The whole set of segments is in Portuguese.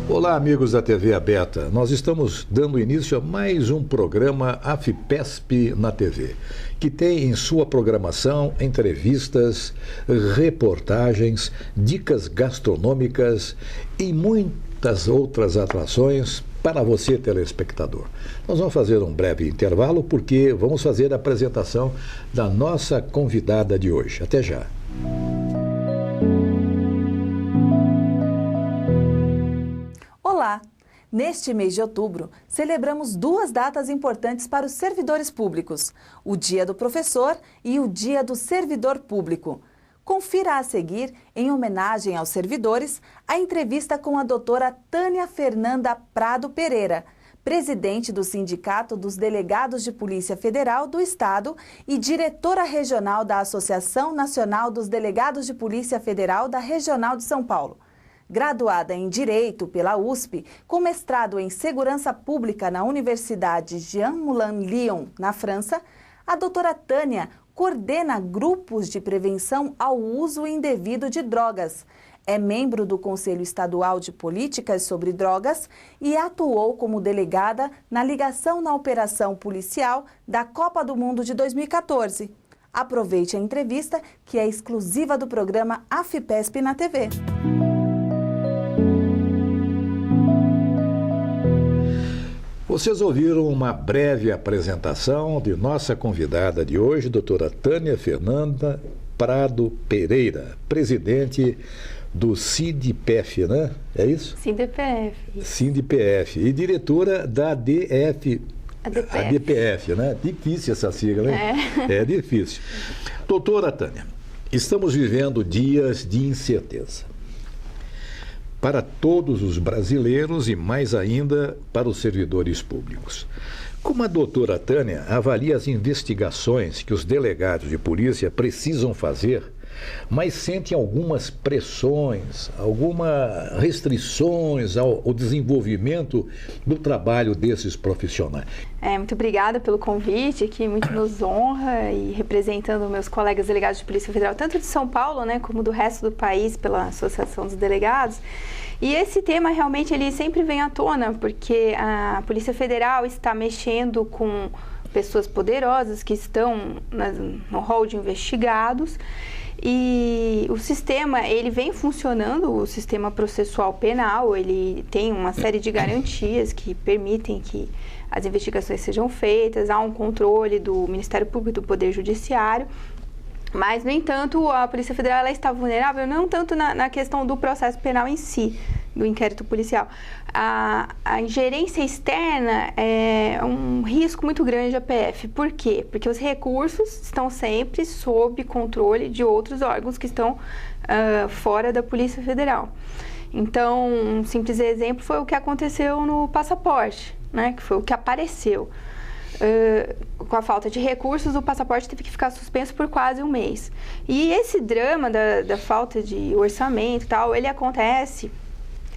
Olá, amigos da TV Aberta. Nós estamos dando início a mais um programa AFPESP na TV, que tem em sua programação entrevistas, reportagens, dicas gastronômicas e muitas outras atrações para você, telespectador. Nós vamos fazer um breve intervalo porque vamos fazer a apresentação da nossa convidada de hoje. Até já. Olá! Neste mês de outubro, celebramos duas datas importantes para os servidores públicos, o Dia do Professor e o Dia do Servidor Público. Confira a seguir, em homenagem aos servidores, a entrevista com a doutora Tânia Fernanda Prado Pereira, presidente do Sindicato dos Delegados de Polícia Federal do Estado e diretora regional da Associação Nacional dos Delegados de Polícia Federal da Regional de São Paulo. Graduada em Direito pela USP, com mestrado em Segurança Pública na Universidade Jean Moulin Lyon, na França, a doutora Tânia coordena grupos de prevenção ao uso indevido de drogas. É membro do Conselho Estadual de Políticas sobre Drogas e atuou como delegada na ligação na operação policial da Copa do Mundo de 2014. Aproveite a entrevista, que é exclusiva do programa AFPESP na TV. Vocês ouviram uma breve apresentação de nossa convidada de hoje, doutora Tânia Fernanda Prado Pereira, presidente do SINDPF, né? É isso? SINDPF. SINDPF e diretora da ADPF, né? Difícil essa sigla, né? É difícil. Doutora Tânia, estamos vivendo dias de incerteza para todos os brasileiros e mais ainda para os servidores públicos. Como a doutora Tânia avalia as investigações que os delegados de polícia precisam fazer, mas sentem algumas pressões, algumas restrições ao desenvolvimento do trabalho desses profissionais? Muito obrigada pelo convite, que muito nos honra, e representando meus colegas delegados de Polícia Federal, tanto de São Paulo, né, como do resto do país, pela Associação dos Delegados. E esse tema realmente ele sempre vem à tona, porque a Polícia Federal está mexendo com pessoas poderosas que estão no rol de investigados. E o sistema, ele vem funcionando, o sistema processual penal, ele tem uma série de garantias que permitem que as investigações sejam feitas, há um controle do Ministério Público e do Poder Judiciário, mas, no entanto, a Polícia Federal ela está vulnerável não tanto na questão do processo penal em si, do inquérito policial. A ingerência externa é um risco muito grande da PF. Por quê? Porque os recursos estão sempre sob controle de outros órgãos que estão fora da Polícia Federal. Então, um simples exemplo foi o que aconteceu no passaporte, né? Que foi o que apareceu. Com a falta de recursos, o passaporte teve que ficar suspenso por quase um mês. E esse drama da falta de orçamento e tal, ele acontece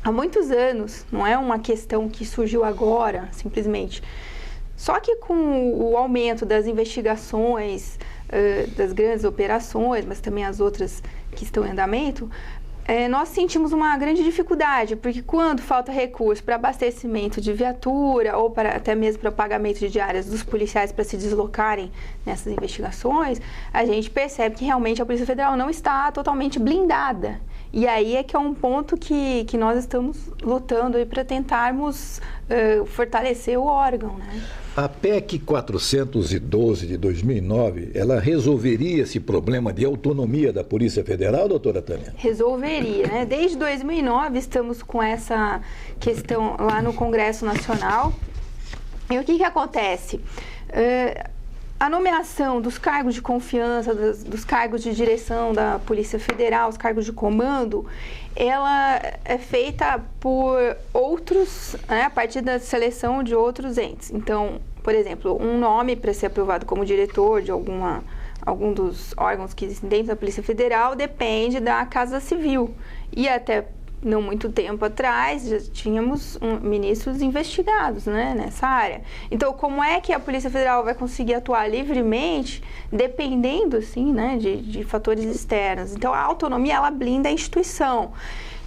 há muitos anos, não é uma questão que surgiu agora, simplesmente. Só que com o aumento das investigações, das grandes operações, mas também as outras que estão em andamento, nós sentimos uma grande dificuldade, porque quando falta recurso para abastecimento de viatura ou até mesmo para pagamento de diárias dos policiais para se deslocarem nessas investigações, a gente percebe que realmente a Polícia Federal não está totalmente blindada. E aí é que é um ponto que nós estamos lutando para tentarmos fortalecer o órgão, né? A PEC 412 de 2009, ela resolveria esse problema de autonomia da Polícia Federal, doutora Tânia? Resolveria, né? Desde 2009 estamos com essa questão lá no Congresso Nacional. E o que acontece? A nomeação dos cargos de confiança, dos cargos de direção da Polícia Federal, os cargos de comando, ela é feita por outros, né, a partir da seleção de outros entes. Então, por exemplo, um nome para ser aprovado como diretor de algum dos órgãos que existem dentro da Polícia Federal depende da Casa Civil. E até não muito tempo atrás, já tínhamos ministros investigados, né, nessa área. Então, como é que a Polícia Federal vai conseguir atuar livremente, dependendo, assim, né, de fatores externos? Então, a autonomia, ela blinda a instituição.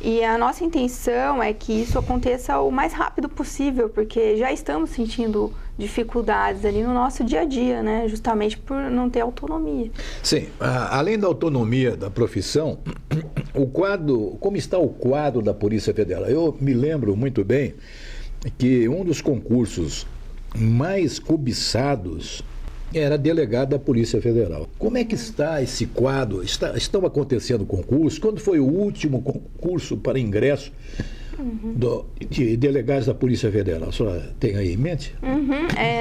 E a nossa intenção é que isso aconteça o mais rápido possível, porque já estamos sentindo dificuldades ali no nosso dia a dia, né? Justamente por não ter autonomia. Sim, além da autonomia da profissão, como está o quadro da Polícia Federal? Eu me lembro muito bem que um dos concursos mais cobiçados era delegado da Polícia Federal. Como é que está esse quadro? Estão acontecendo concursos? Quando foi o último concurso para ingresso de delegados da Polícia Federal? A senhora tem aí em mente?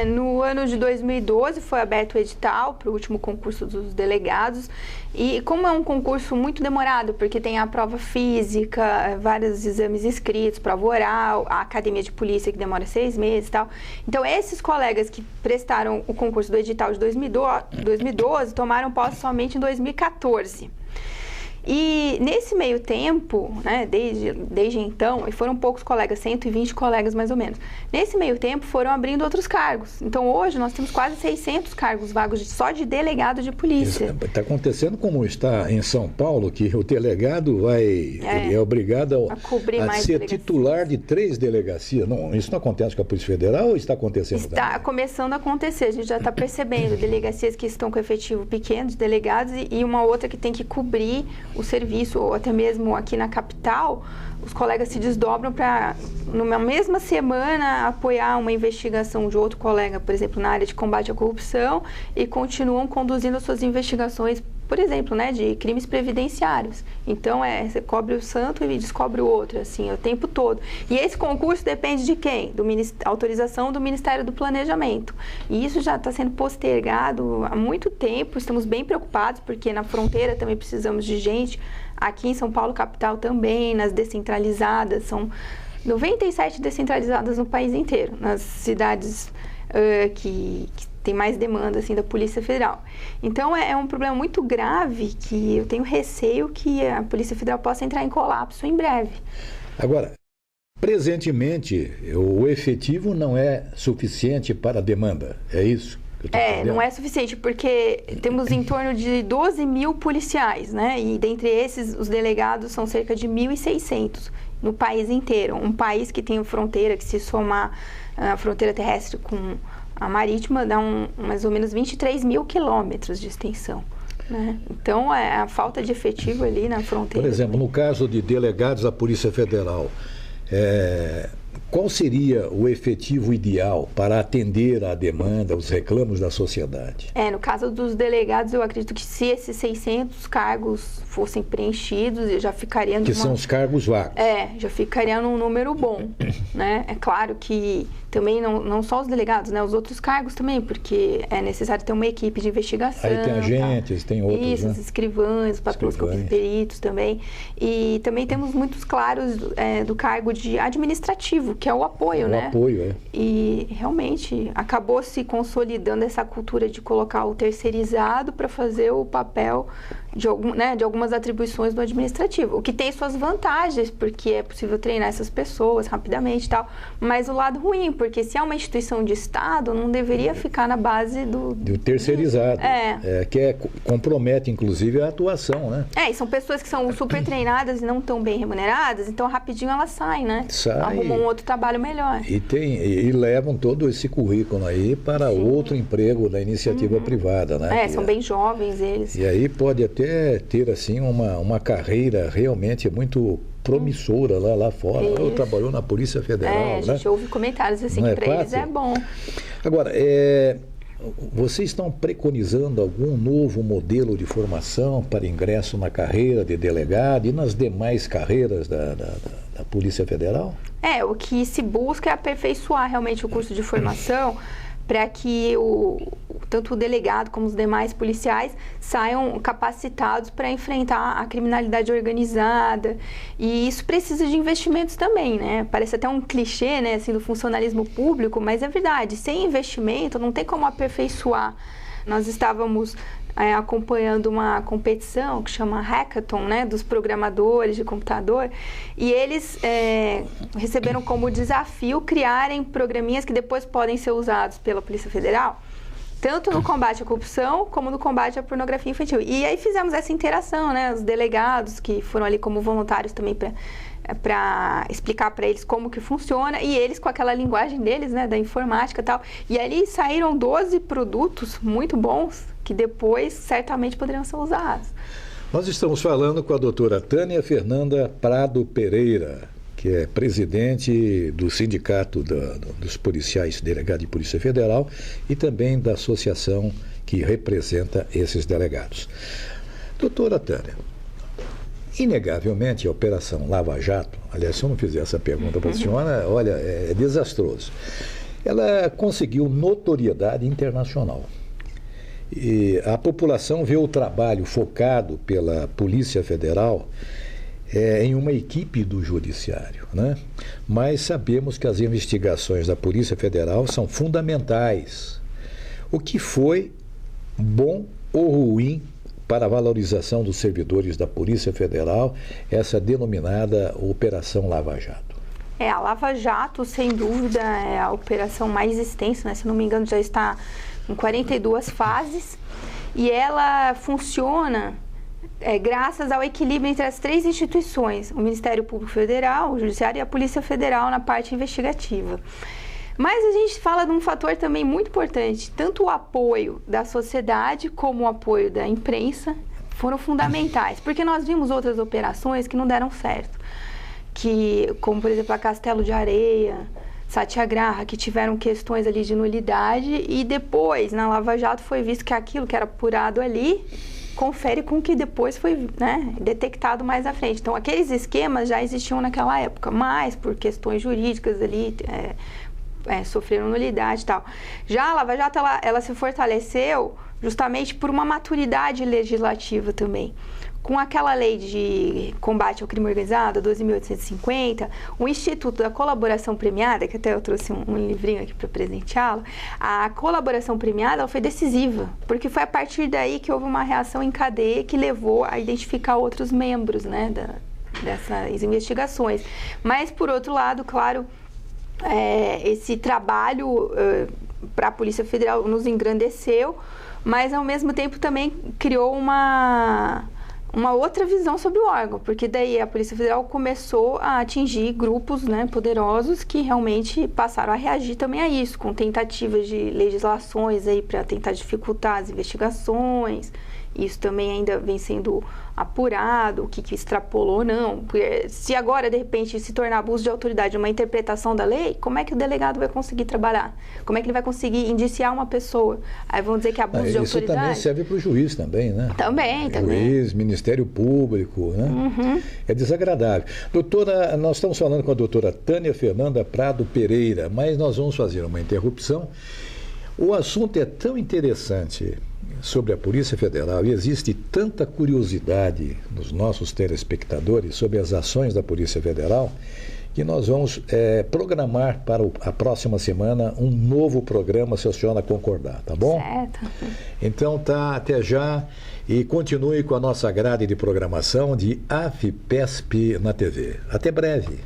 No ano de 2012 foi aberto o edital para o último concurso dos delegados. E como é um concurso muito demorado, porque tem a prova física, vários exames escritos, prova oral, a academia de polícia que demora 6 meses e tal. Então, esses colegas que prestaram o concurso do edital de 2012 tomaram posse somente em 2014. E nesse meio tempo, né, desde então, e foram poucos colegas, 120 colegas mais ou menos, nesse meio tempo foram abrindo outros cargos. Então hoje nós temos quase 600 cargos vagos só de delegado de polícia. Está acontecendo como está em São Paulo, que o delegado ele é obrigado a ser titular de 3 delegacias. Não, isso não acontece com a Polícia Federal ou está acontecendo Está também? Começando a acontecer, a gente já está percebendo delegacias que estão com efetivo pequeno de delegados e uma outra que tem que cobrir o serviço, ou até mesmo aqui na capital, os colegas se desdobram para, numa mesma semana, apoiar uma investigação de outro colega, por exemplo, na área de combate à corrupção, e continuam conduzindo suas investigações, por exemplo, né, de crimes previdenciários. Então, você cobre o santo e descobre o outro, assim, o tempo todo. E esse concurso depende de quem? Autorização do Ministério do Planejamento. E isso já está sendo postergado há muito tempo, estamos bem preocupados, porque na fronteira também precisamos de gente, aqui em São Paulo, capital também, nas descentralizadas, são 97 descentralizadas no país inteiro, nas cidades que tem mais demanda assim, da Polícia Federal. Então, é um problema muito grave que eu tenho receio que a Polícia Federal possa entrar em colapso em breve. Agora, presentemente, o efetivo não é suficiente para a demanda, é isso? Não é suficiente, porque temos em torno de 12 mil policiais, né? E dentre esses, os delegados são cerca de 1.600 no país inteiro. Um país que tem fronteira, que se somar a fronteira terrestre com a marítima, dá mais ou menos 23 mil quilômetros de extensão. Né? Então, a falta de efetivo ali na fronteira. Por exemplo, no caso de delegados da Polícia Federal, qual seria o efetivo ideal para atender à demanda, os reclamos da sociedade? No caso dos delegados, eu acredito que se esses 600 cargos fossem preenchidos, já ficaria... Que são os cargos vagos. Já ficaria num número bom, né? É claro que também não só os delegados, né? Os outros cargos também, porque é necessário ter uma equipe de investigação. Aí tem agentes, tem outros, isso, os escrivães, os papiloscopistas, peritos também. E também temos muitos claros do cargo de administrativo, que é o apoio, né? O apoio, E realmente acabou se consolidando essa cultura de colocar o terceirizado para fazer o papel de algumas atribuições do administrativo, o que tem suas vantagens, porque é possível treinar essas pessoas rapidamente e tal, mas o lado ruim, porque se é uma instituição de Estado, não deveria ficar na base do terceirizado, que compromete inclusive a atuação, né? E são pessoas que são super treinadas e não tão bem remuneradas, então rapidinho elas saem, né? Arrumam um outro trabalho melhor. E levam todo esse currículo aí para outro emprego da iniciativa privada, né? São bem jovens eles. E aí pode até ter assim uma carreira realmente muito promissora lá fora. Eu trabalhou na Polícia Federal, a gente ouve comentários assim que para eles é bom. Agora, vocês estão preconizando algum novo modelo de formação para ingresso na carreira de delegado e nas demais carreiras da Polícia Federal? O que se busca é aperfeiçoar realmente o curso de formação para que tanto o delegado como os demais policiais saiam capacitados para enfrentar a criminalidade organizada. E isso precisa de investimentos também, né? Parece até um clichê, né, assim, do funcionalismo público, mas é verdade. Sem investimento não tem como aperfeiçoar. Nós estávamos acompanhando uma competição que chama Hackathon, né, dos programadores de computador, e eles receberam como desafio criarem programinhas que depois podem ser usados pela Polícia Federal, tanto no combate à corrupção como no combate à pornografia infantil. E aí fizemos essa interação, né, os delegados que foram ali como voluntários também para para explicar para eles como que funciona, e eles com aquela linguagem deles, né, da informática e tal. E ali saíram 12 produtos muito bons que depois certamente poderiam ser usados. Nós estamos falando com a doutora Tânia Fernanda Prado Pereira, que é presidente do Sindicato dos Policiais, Delegado de Polícia Federal, e também da associação que representa esses delegados. Doutora Tânia, inegavelmente a Operação Lava Jato, aliás, se eu não fizer essa pergunta para a senhora, olha, é desastroso. Ela conseguiu notoriedade internacional. E a população vê o trabalho focado pela Polícia Federal em uma equipe do Judiciário, né? Mas sabemos que as investigações da Polícia Federal são fundamentais. O que foi bom ou ruim para a valorização dos servidores da Polícia Federal, essa denominada Operação Lava Jato? A Lava Jato, sem dúvida, é a operação mais extensa, né? Se não me engano, já está em 42 fases, e ela funciona graças ao equilíbrio entre as 3 instituições, o Ministério Público Federal, o Judiciário e a Polícia Federal na parte investigativa. Mas a gente fala de um fator também muito importante, tanto o apoio da sociedade como o apoio da imprensa foram fundamentais, porque nós vimos outras operações que não deram certo, como por exemplo a Castelo de Areia, Satyagraha, que tiveram questões ali de nulidade, e depois na Lava Jato foi visto que aquilo que era apurado ali confere com o que depois foi, né, detectado mais à frente. Então aqueles esquemas já existiam naquela época, mas por questões jurídicas ali sofreram nulidade e tal. Já a Lava Jato, ela se fortaleceu justamente por uma maturidade legislativa também. Com aquela lei de combate ao crime organizado, 12.850, o Instituto da Colaboração Premiada, que até eu trouxe um livrinho aqui para presenteá-lo, a colaboração premiada ela foi decisiva, porque foi a partir daí que houve uma reação em cadeia que levou a identificar outros membros, né, dessas investigações. Mas, por outro lado, claro, esse trabalho para a Polícia Federal nos engrandeceu, mas ao mesmo tempo também criou uma outra visão sobre o órgão, porque daí a Polícia Federal começou a atingir grupos, né, poderosos que realmente passaram a reagir também a isso, com tentativas de legislações aí para tentar dificultar as investigações. Isso também ainda vem sendo apurado, o que extrapolou ou não. Porque se agora, de repente, se tornar abuso de autoridade uma interpretação da lei, como é que o delegado vai conseguir trabalhar? Como é que ele vai conseguir indiciar uma pessoa? Aí vão dizer que é abuso de autoridade. Isso também serve para o juiz também, né? Também. Juiz, Ministério Público, né? Uhum. É desagradável. Doutora, nós estamos falando com a doutora Tânia Fernanda Prado Pereira, mas nós vamos fazer uma interrupção. O assunto é tão interessante sobre a Polícia Federal e existe tanta curiosidade nos nossos telespectadores sobre as ações da Polícia Federal que nós vamos programar para a próxima semana um novo programa, se a senhora concordar, tá bom? Certo. Então tá, até já, e continue com a nossa grade de programação de AFPESP na TV. Até breve.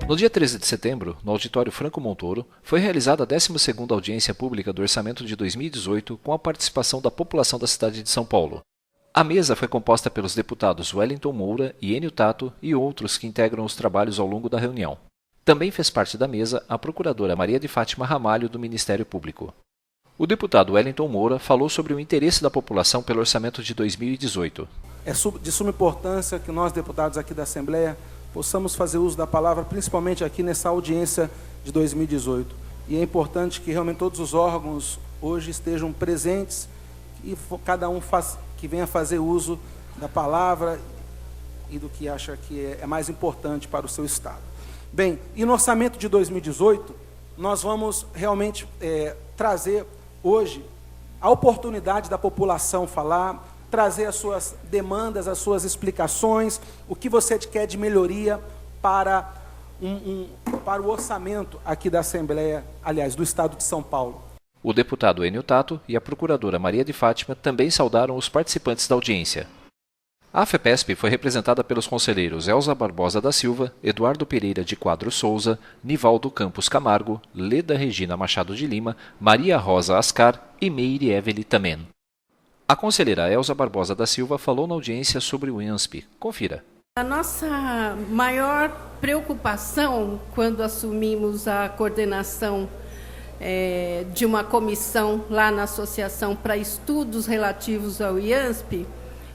No dia 13 de setembro, no Auditório Franco Montoro, foi realizada a 12ª audiência pública do orçamento de 2018 com a participação da população da cidade de São Paulo. A mesa foi composta pelos deputados Wellington Moura e Enio Tato e outros que integram os trabalhos ao longo da reunião. Também fez parte da mesa a procuradora Maria de Fátima Ramalho, do Ministério Público. O deputado Wellington Moura falou sobre o interesse da população pelo orçamento de 2018. É de suma importância que nós, deputados aqui da Assembleia, possamos fazer uso da palavra, principalmente aqui nessa audiência de 2018. E é importante que realmente todos os órgãos hoje estejam presentes e cada um que venha fazer uso da palavra e do que acha que é mais importante para o seu Estado. Bem, e no orçamento de 2018, nós vamos realmente trazer hoje a oportunidade da população falar, trazer as suas demandas, as suas explicações, o que você quer de melhoria para o orçamento aqui da Assembleia, aliás, do Estado de São Paulo. O deputado Enio Tato e a procuradora Maria de Fátima também saudaram os participantes da audiência. A FEPESP foi representada pelos conselheiros Elza Barbosa da Silva, Eduardo Pereira de Quadros Souza, Nivaldo Campos Camargo, Leda Regina Machado de Lima, Maria Rosa Ascar e Meire Eveli Tamen. A conselheira Elza Barbosa da Silva falou na audiência sobre o IANSP. Confira. A nossa maior preocupação quando assumimos a coordenação de uma comissão lá na associação para estudos relativos ao IANSP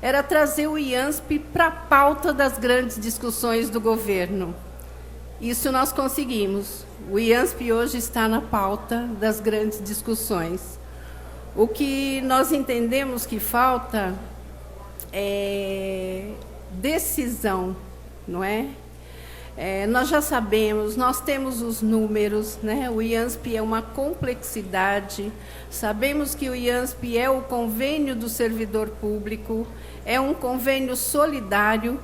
era trazer o IANSP para a pauta das grandes discussões do governo. Isso nós conseguimos. O IANSP hoje está na pauta das grandes discussões. O que nós entendemos que falta é decisão, não é? Nós já sabemos, nós temos os números, né? O IANSP é uma complexidade, sabemos que o IANSP é o convênio do servidor público, é um convênio solidário,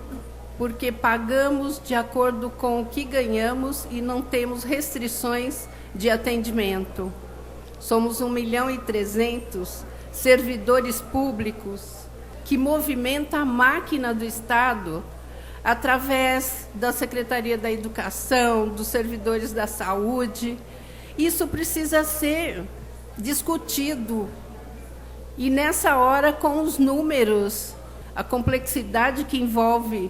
porque pagamos de acordo com o que ganhamos e não temos restrições de atendimento. Somos 1.300.000 servidores públicos que movimenta a máquina do Estado através da Secretaria da Educação, dos servidores da saúde. Isso precisa ser discutido. E nessa hora, com os números, a complexidade que envolve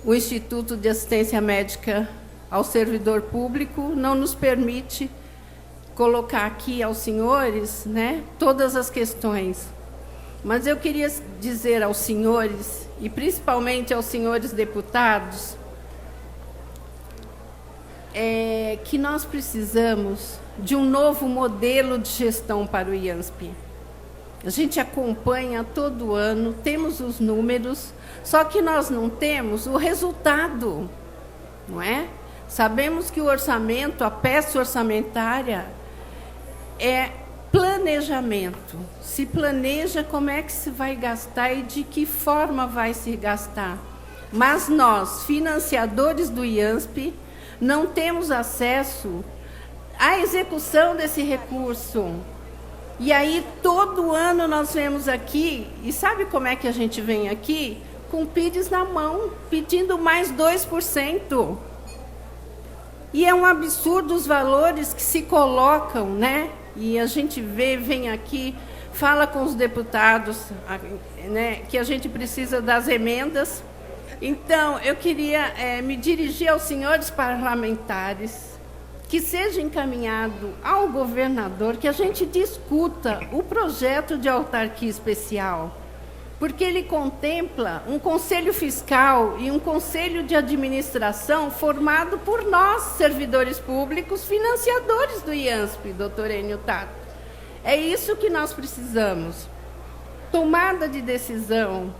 o Instituto de Assistência Médica ao Servidor Público não nos permite colocar aqui aos senhores, né, todas as questões. Mas eu queria dizer aos senhores, e principalmente aos senhores deputados, que nós precisamos de um novo modelo de gestão para o IANSP. A gente acompanha todo ano, temos os números, só que nós não temos o resultado, não é? Sabemos que o orçamento, a peça orçamentária, é planejamento. Se planeja como é que se vai gastar e de que forma vai se gastar. Mas nós, financiadores do IANSP, não temos acesso à execução desse recurso. E aí, todo ano nós vemos aqui, e sabe como é que a gente vem aqui? Com PIDs na mão, pedindo mais 2%. E é um absurdo os valores que se colocam, né? E a gente vem aqui, fala com os deputados, né, que a gente precisa das emendas. Então, eu queria me dirigir aos senhores parlamentares, que seja encaminhado ao governador, que a gente discuta o projeto de autarquia especial, porque ele contempla um conselho fiscal e um conselho de administração formado por nós, servidores públicos, financiadores do IANSP, doutor Enio Tato. É isso que nós precisamos. Tomada de decisão,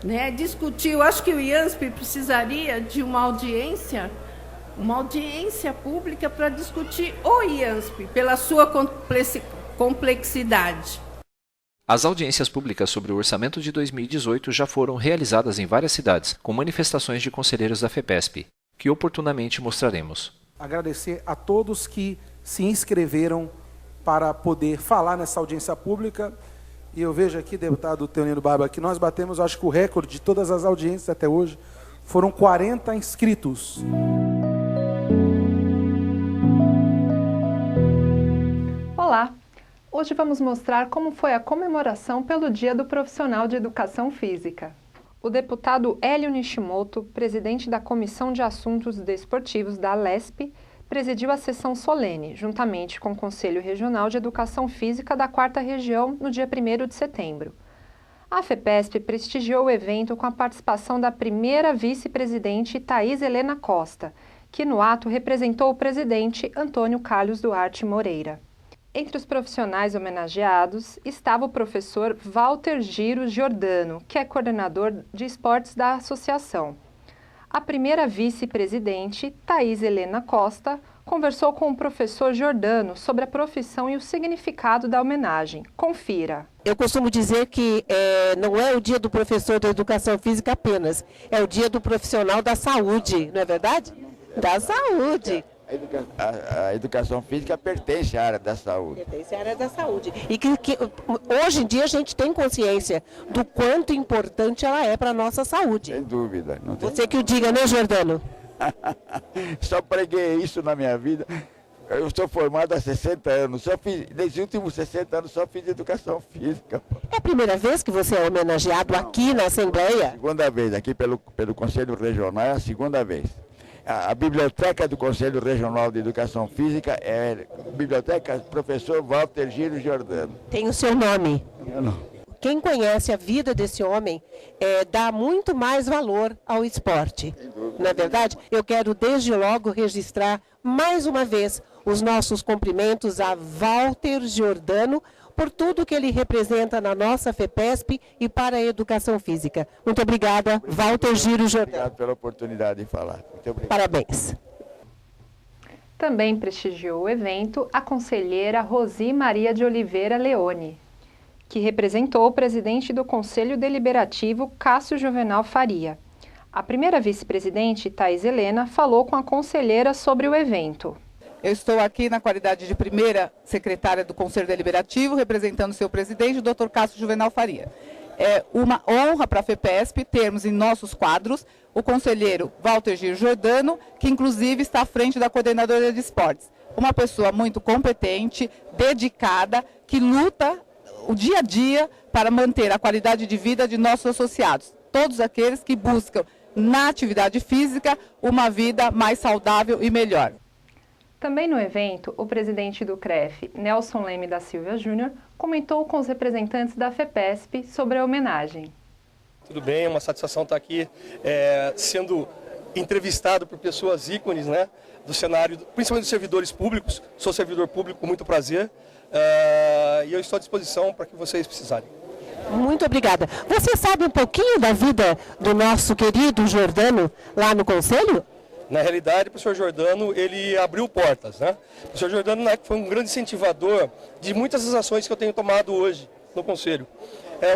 né? Discutir. Eu acho que o IANSP precisaria de uma audiência pública para discutir o IANSP, pela sua complexidade. As audiências públicas sobre o orçamento de 2018 já foram realizadas em várias cidades, com manifestações de conselheiros da FEPESP, que oportunamente mostraremos. Agradecer a todos que se inscreveram para poder falar nessa audiência pública. E eu vejo aqui, deputado Teonino Barba, que nós batemos, acho que o recorde de todas as audiências até hoje, foram 40 inscritos. Olá! Hoje vamos mostrar como foi a comemoração pelo Dia do Profissional de Educação Física. O deputado Hélio Nishimoto, presidente da Comissão de Assuntos Desportivos da ALESP, presidiu a sessão solene, juntamente com o Conselho Regional de Educação Física da 4ª Região, no dia 1º de setembro. A FEPESP prestigiou o evento com a participação da primeira vice-presidente Thaís Helena Costa, que no ato representou o presidente Antônio Carlos Duarte Moreira. Entre os profissionais homenageados estava o professor Walter Giro Giordano, que é coordenador de esportes da associação. A primeira vice-presidente, Thaís Helena Costa, conversou com o professor Giordano sobre a profissão e o significado da homenagem. Confira. Eu costumo dizer que não é o dia do professor da educação física apenas, é o dia do profissional da saúde, não é verdade? Da saúde. A educação física pertence à área da saúde. Pertence à área da saúde. E que hoje em dia a gente tem consciência do quanto importante ela é para a nossa saúde. Sem dúvida. Não tem... Você que o diga, né, Jordano? Só preguei isso na minha vida. Eu sou formado há 60 anos. Nesses últimos 60 anos só fiz educação física. É a primeira vez que você é homenageado aqui na Assembleia? Segunda vez, aqui pelo Conselho Regional, é a segunda vez. A biblioteca do Conselho Regional de Educação Física é a biblioteca Professor Walter Giro Jordano. Tem o seu nome? Não. Quem conhece a vida desse homem dá muito mais valor ao esporte. Não é verdade? Eu quero desde logo registrar mais uma vez os nossos cumprimentos a Walter Jordano por tudo que ele representa na nossa FEPESP e para a educação física. Muito obrigada, Walter Giro Jordano. Obrigado pela oportunidade de falar. Muito obrigado. Parabéns. Também prestigiou o evento a conselheira Rosi Maria de Oliveira Leone, que representou o presidente do Conselho Deliberativo, Cássio Juvenal Faria. A primeira vice-presidente, Thais Helena, falou com a conselheira sobre o evento. Eu estou aqui na qualidade de primeira secretária do Conselho Deliberativo, representando o seu presidente, o Dr. Cássio Juvenal Faria. É uma honra para a FEPESP termos em nossos quadros o conselheiro Walter Giro Jordano, que inclusive está à frente da coordenadora de esportes. Uma pessoa muito competente, dedicada, que luta o dia a dia para manter a qualidade de vida de nossos associados. Todos aqueles que buscam na atividade física uma vida mais saudável e melhor. Também no evento, o presidente do CREF, Nelson Leme da Silva Júnior, comentou com os representantes da FEPESP sobre a homenagem. Tudo bem, é uma satisfação estar aqui sendo entrevistado por pessoas ícones, né, do cenário, principalmente dos servidores públicos. Sou servidor público com muito prazer e eu estou à disposição para que vocês precisarem. Muito obrigada. Você sabe um pouquinho da vida do nosso querido Jordano lá no Conselho? Na realidade, o professor Jordano, ele abriu portas, né? O professor Jordano foi um grande incentivador de muitas das ações que eu tenho tomado hoje no Conselho.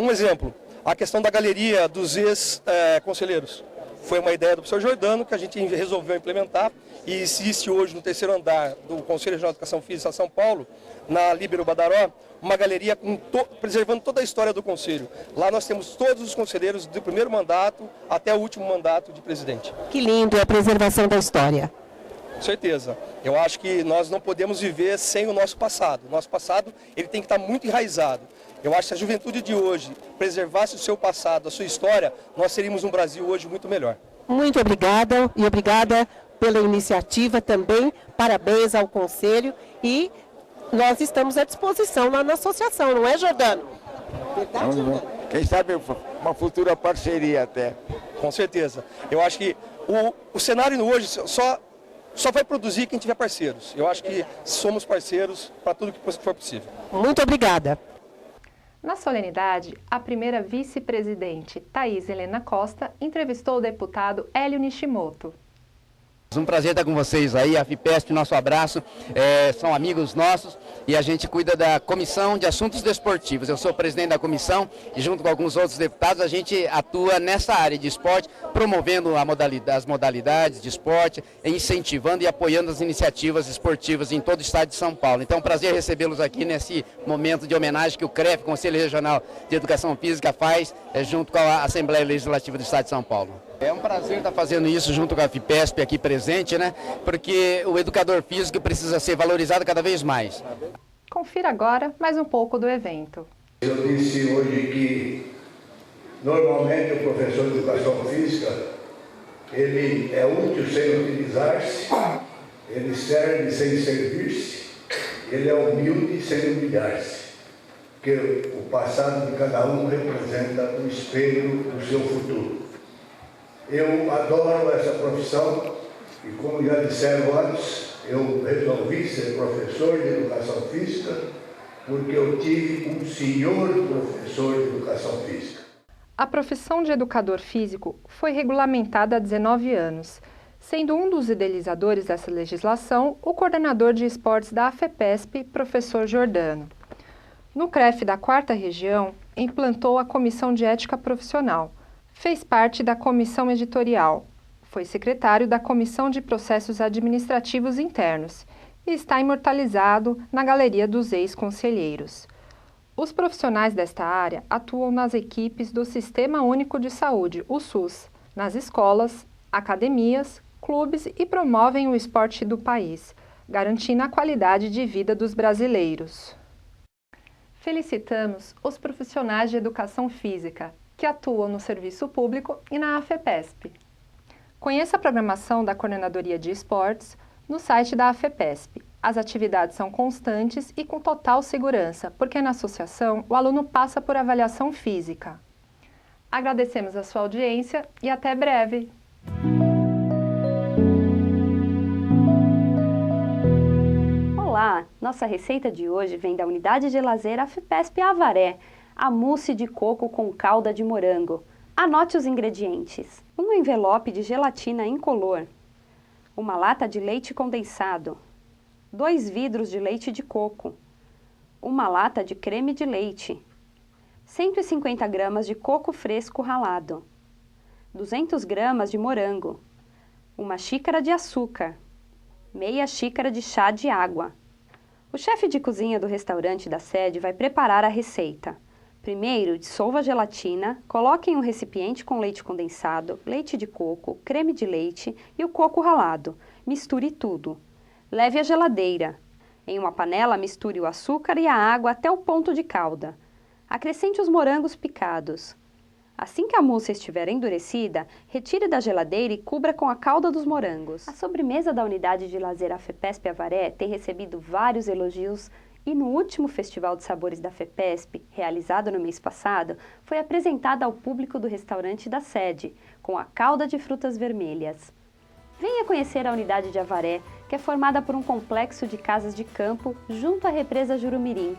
Um exemplo, a questão da galeria dos ex-conselheiros. Foi uma ideia do professor Jordano que a gente resolveu implementar e existe hoje no terceiro andar do Conselho Regional de Educação Física de São Paulo, na Líbero Badaró, uma galeria preservando toda a história do Conselho. Lá nós temos todos os conselheiros do primeiro mandato até o último mandato de presidente. Que lindo, é a preservação da história. Com certeza. Eu acho que nós não podemos viver sem o nosso passado. O nosso passado ele tem que estar muito enraizado. Eu acho que se a juventude de hoje preservasse o seu passado, a sua história, nós seríamos um Brasil hoje muito melhor. Muito obrigada e obrigada pela iniciativa também. Parabéns ao Conselho e nós estamos à disposição lá na associação, não é, Jordano? Verdade, Jordano? Quem sabe uma futura parceria até. Com certeza. Eu acho que o cenário hoje só vai produzir quem tiver parceiros. Eu acho que somos parceiros para tudo que for possível. Muito obrigada. Na solenidade, a primeira vice-presidente, Thais Helena Costa, entrevistou o deputado Hélio Nishimoto. Um prazer estar com vocês aí, a FIPESP, nosso abraço, são amigos nossos e a gente cuida da Comissão de Assuntos Desportivos. Eu sou o presidente da comissão e junto com alguns outros deputados a gente atua nessa área de esporte, promovendo as modalidades de esporte, incentivando e apoiando as iniciativas esportivas em todo o estado de São Paulo. Então é um prazer recebê-los aqui nesse momento de homenagem que o CREF, Conselho Regional de Educação Física, faz junto com a Assembleia Legislativa do estado de São Paulo. É um prazer estar fazendo isso junto com a FIPESP aqui presente, né? Porque o educador físico precisa ser valorizado cada vez mais. Confira agora mais um pouco do evento. Eu disse hoje que normalmente o professor de educação física, ele é útil sem utilizar-se, ele serve sem servir-se, ele é humilde sem humilhar-se. Porque o passado de cada um representa um espelho do seu futuro. Eu adoro essa profissão e, como já disseram antes, eu resolvi ser professor de educação física porque eu tive um senhor professor de educação física. A profissão de educador físico foi regulamentada há 19 anos, sendo um dos idealizadores dessa legislação o coordenador de esportes da AFEPESP, professor Jordano. No CREF da 4ª Região, implantou a Comissão de Ética Profissional. Fez parte da comissão editorial, Foi secretário da Comissão de Processos Administrativos Internos e está imortalizado na Galeria dos Ex-Conselheiros. Os profissionais desta área atuam nas equipes do Sistema Único de Saúde, o SUS, nas escolas, academias, clubes e promovem o esporte do país, garantindo a qualidade de vida dos brasileiros. Felicitamos os profissionais de educação física que atuam no serviço público e na AFEPESP. Conheça a programação da Coordenadoria de Esportes no site da AFEPESP. As atividades são constantes e com total segurança, porque na associação o aluno passa por avaliação física. Agradecemos a sua audiência e até breve! Olá! Nossa receita de hoje vem da Unidade de Lazer AFEPESP Avaré, a mousse de coco com calda de morango. Anote os ingredientes: um envelope de gelatina incolor, uma lata de leite condensado, 2 vidros de leite de coco, uma lata de creme de leite, 150 gramas de coco fresco ralado, 200 gramas de morango, uma xícara de açúcar, meia xícara de chá de água. O chefe de cozinha do restaurante da sede vai preparar a receita. Primeiro, dissolva a gelatina, coloque em um recipiente com leite condensado, leite de coco, creme de leite e o coco ralado. Misture tudo. Leve à geladeira. Em uma panela, misture o açúcar e a água até o ponto de calda. Acrescente os morangos picados. Assim que a mousse estiver endurecida, retire da geladeira e cubra com a calda dos morangos. A sobremesa da Unidade de Lazer AFEPESP Avaré tem recebido vários elogios e no último Festival de Sabores da AFEPESP, realizado no mês passado, foi apresentada ao público do restaurante da sede, com a calda de frutas vermelhas. Venha conhecer a Unidade de Avaré, que é formada por um complexo de casas de campo junto à represa Jurumirim.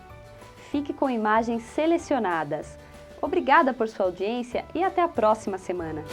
Fique com imagens selecionadas. Obrigada por sua audiência e até a próxima semana!